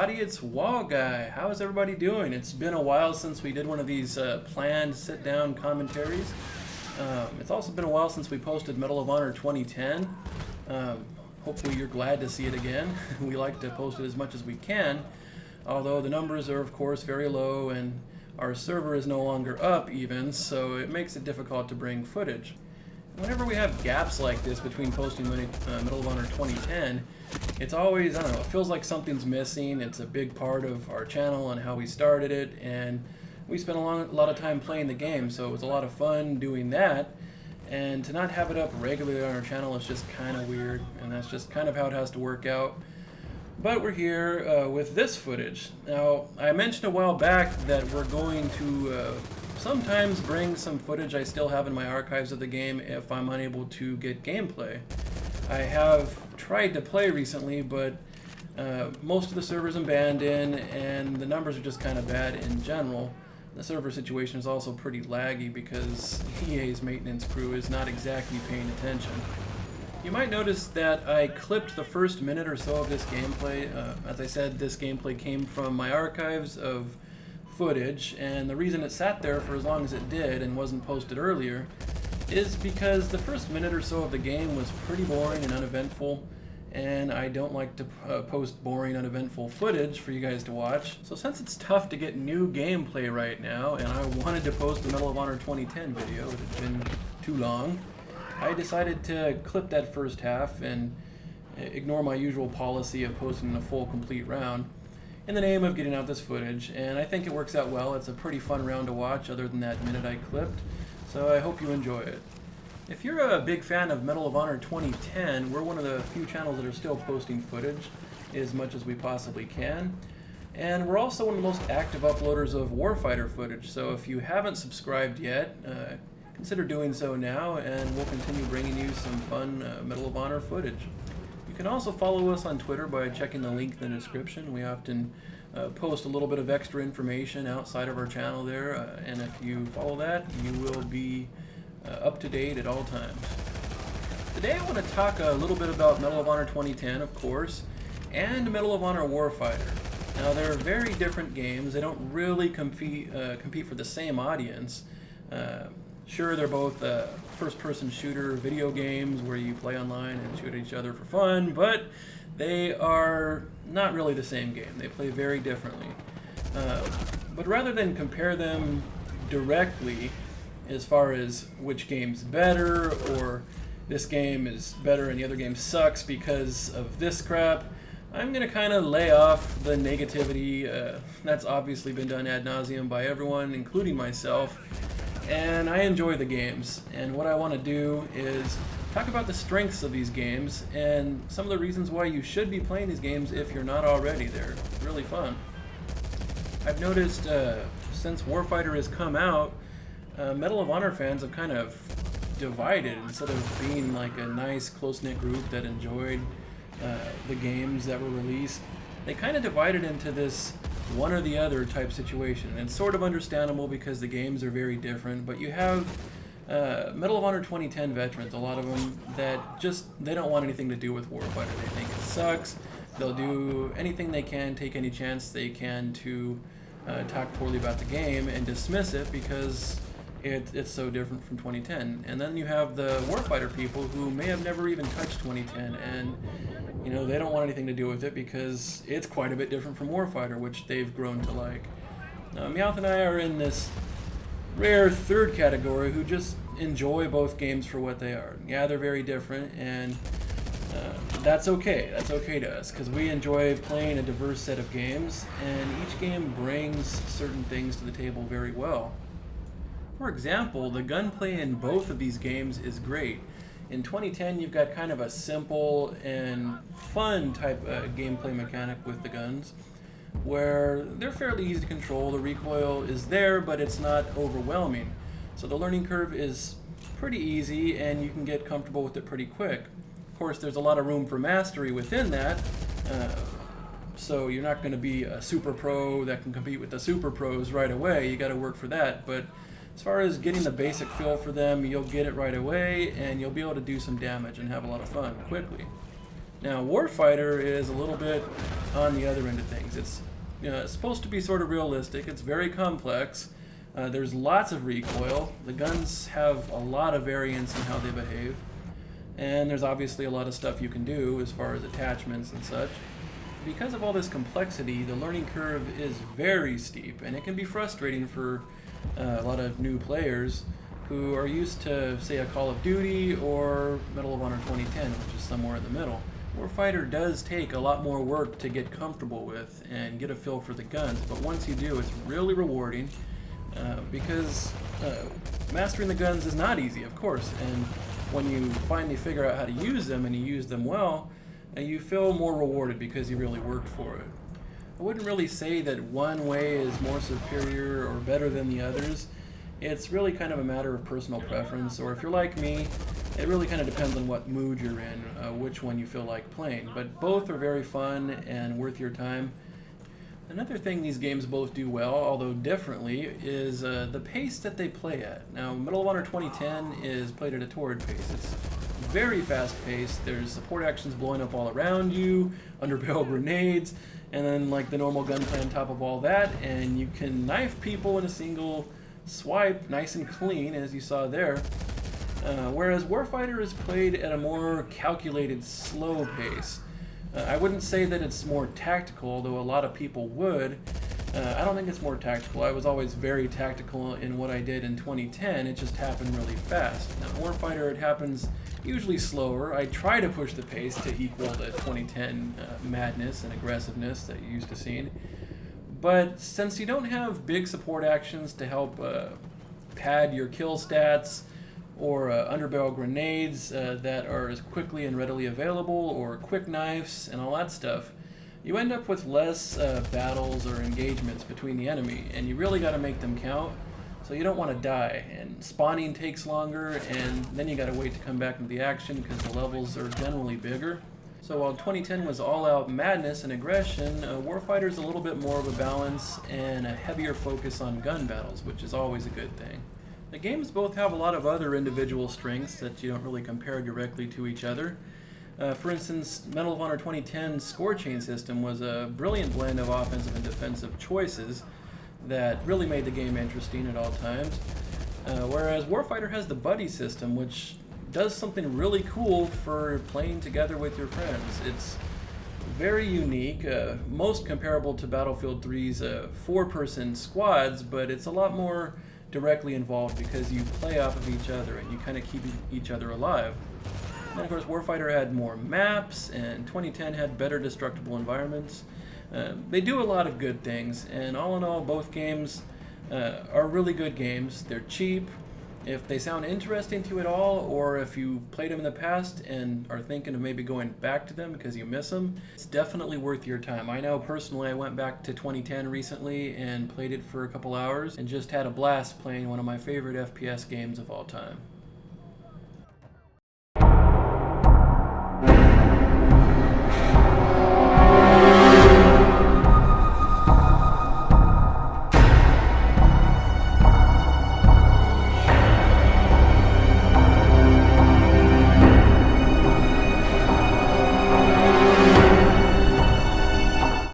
everybody, it's Wallguy. How is everybody doing? It's been a while since we did one of these planned sit-down commentaries. It's also been a while since we posted Medal of Honor 2010. Hopefully you're glad to see it again. We like to post it as much as we can, although the numbers are of course very low and our server is no longer up even, so it makes it difficult to bring footage. Whenever we have gaps like this between posting Medal of Honor 2010, it's always, I don't know, it feels like something's missing. It's a big part of our channel and how we started it, and we spent a lot of time playing the game, so it was a lot of fun doing that. And to not have it up regularly on our channel is just kind of weird, and that's just kind of how it has to work out. But we're here with this footage. Now, I mentioned a while back that we're going to sometimes bring some footage I still have in my archives of the game if I'm unable to get gameplay. I have tried to play recently, but most of the servers abandoned and the numbers are just kind of bad in general. The server situation is also pretty laggy because EA's maintenance crew is not exactly paying attention. You might notice that I clipped the first minute or so of this gameplay. As I said, this gameplay came from my archives of footage, and the reason it sat there for as long as it did and wasn't posted earlier is because the first minute or so of the game was pretty boring and uneventful, and I don't like to post boring, uneventful footage for you guys to watch. So since it's tough to get new gameplay right now, and I wanted to post the Medal of Honor 2010 video, it had been too long, I decided to clip that first half and ignore my usual policy of posting a full, complete round in the name of getting out this footage, and I think it works out well. It's a pretty fun round to watch other than that minute I clipped, so I hope you enjoy it. If you're a big fan of Medal of Honor 2010, we're one of the few channels that are still posting footage as much as we possibly can, and we're also one of the most active uploaders of Warfighter footage, so if you haven't subscribed yet, consider doing so now, and we'll continue bringing you some fun Medal of Honor footage. You can also follow us on Twitter by checking the link in the description. We often post a little bit of extra information outside of our channel there, and if you follow that, you will be up to date at all times. Today I want to talk a little bit about Medal of Honor 2010, of course, and Medal of Honor Warfighter. Now, they're very different games. They don't really compete for the same audience. Sure, they're both first-person shooter video games where you play online and shoot at each other for fun, but they are not really the same game. They play very differently. But rather than compare them directly as far as which game's better, or this game is better and the other game sucks because of this crap, I'm going to kind of lay off the negativity. That's obviously been done ad nauseum by everyone, including myself. And I enjoy the games, and what I want to do is talk about the strengths of these games and some of the reasons why you should be playing these games if you're not already. They're really fun. I've noticed since Warfighter has come out, Medal of Honor fans have kind of divided. Instead of being like a nice close-knit group that enjoyed the games that were released, they kind of divided into this one or the other type situation. And it's sort of understandable because the games are very different, but you have Medal of Honor 2010 veterans, a lot of them, that they don't want anything to do with Warfighter. They think it sucks. They'll do anything they can, take any chance they can to talk poorly about the game and dismiss it because it's so different from 2010. And then you have the Warfighter people who may have never even touched 2010, and they don't want anything to do with it because it's quite a bit different from Warfighter, which they've grown to like. Now, Meowth and I are in this rare third category who just enjoy both games for what they are. Yeah, they're very different, and that's okay. That's okay to us because we enjoy playing a diverse set of games, and each game brings certain things to the table very well. For example, the gunplay in both of these games is great. In 2010, you've got kind of a simple and fun type of gameplay mechanic with the guns, where they're fairly easy to control. The recoil is there, but it's not overwhelming. So the learning curve is pretty easy, and you can get comfortable with it pretty quick. Of course, there's a lot of room for mastery within that, so you're not going to be a super pro that can compete with the super pros right away. You got to work for that, but as far as getting the basic feel for them, you'll get it right away, and you'll be able to do some damage and have a lot of fun quickly. Now, Warfighter is a little bit on the other end of things. It's supposed to be sort of realistic. It's very complex. There's lots of recoil. The guns have a lot of variance in how they behave. And there's obviously a lot of stuff you can do as far as attachments and such. Because of all this complexity, the learning curve is very steep, and it can be frustrating for a lot of new players who are used to, say, a Call of Duty or Medal of Honor 2010, which is somewhere in the middle. Warfighter does take a lot more work to get comfortable with and get a feel for the guns, but once you do, it's really rewarding because mastering the guns is not easy, of course, and when you finally figure out how to use them and you use them well, you feel more rewarded because you really worked for it. I wouldn't really say that one way is more superior or better than the others. It's really kind of a matter of personal preference, or if you're like me, it really kind of depends on what mood you're in, which one you feel like playing. But both are very fun and worth your time. Another thing these games both do well, although differently, is the pace that they play at. Now, Medal of Honor 2010 is played at a torrid pace. It's very fast-paced. There's support actions blowing up all around you, underbarrel grenades, and then like the normal gunplay on top of all that, and you can knife people in a single swipe, nice and clean, as you saw there. Whereas Warfighter is played at a more calculated, slow pace. I wouldn't say that it's more tactical, although a lot of people would. I don't think it's more tactical. I was always very tactical in what I did in 2010. It just happened really fast. Now, Warfighter, it happens usually slower. I try to push the pace to equal the 2010 madness and aggressiveness that you're used to seeing. But since you don't have big support actions to help pad your kill stats, or underbarrel grenades that are as quickly and readily available, or quick knives and all that stuff, you end up with less battles or engagements between the enemy, and you really got to make them count, so you don't want to die, and spawning takes longer, and then you got to wait to come back into the action because the levels are generally bigger. So while 2010 was all-out madness and aggression, Warfighter is a little bit more of a balance and a heavier focus on gun battles, which is always a good thing. The games both have a lot of other individual strengths that you don't really compare directly to each other. For instance, Medal of Honor 2010's score chain system was a brilliant blend of offensive and defensive choices that really made the game interesting at all times. Whereas Warfighter has the buddy system, which does something really cool for playing together with your friends. It's very unique, most comparable to Battlefield 3's four-person squads, but it's a lot more directly involved because you play off of each other and you kind of keep each other alive. And of course, Warfighter had more maps, and 2010 had better destructible environments. They do a lot of good things, and all in all, both games are really good games. They're cheap. If they sound interesting to you at all, or if you played them in the past and are thinking of maybe going back to them because you miss them, it's definitely worth your time. I know personally I went back to 2010 recently and played it for a couple hours and just had a blast playing one of my favorite FPS games of all time.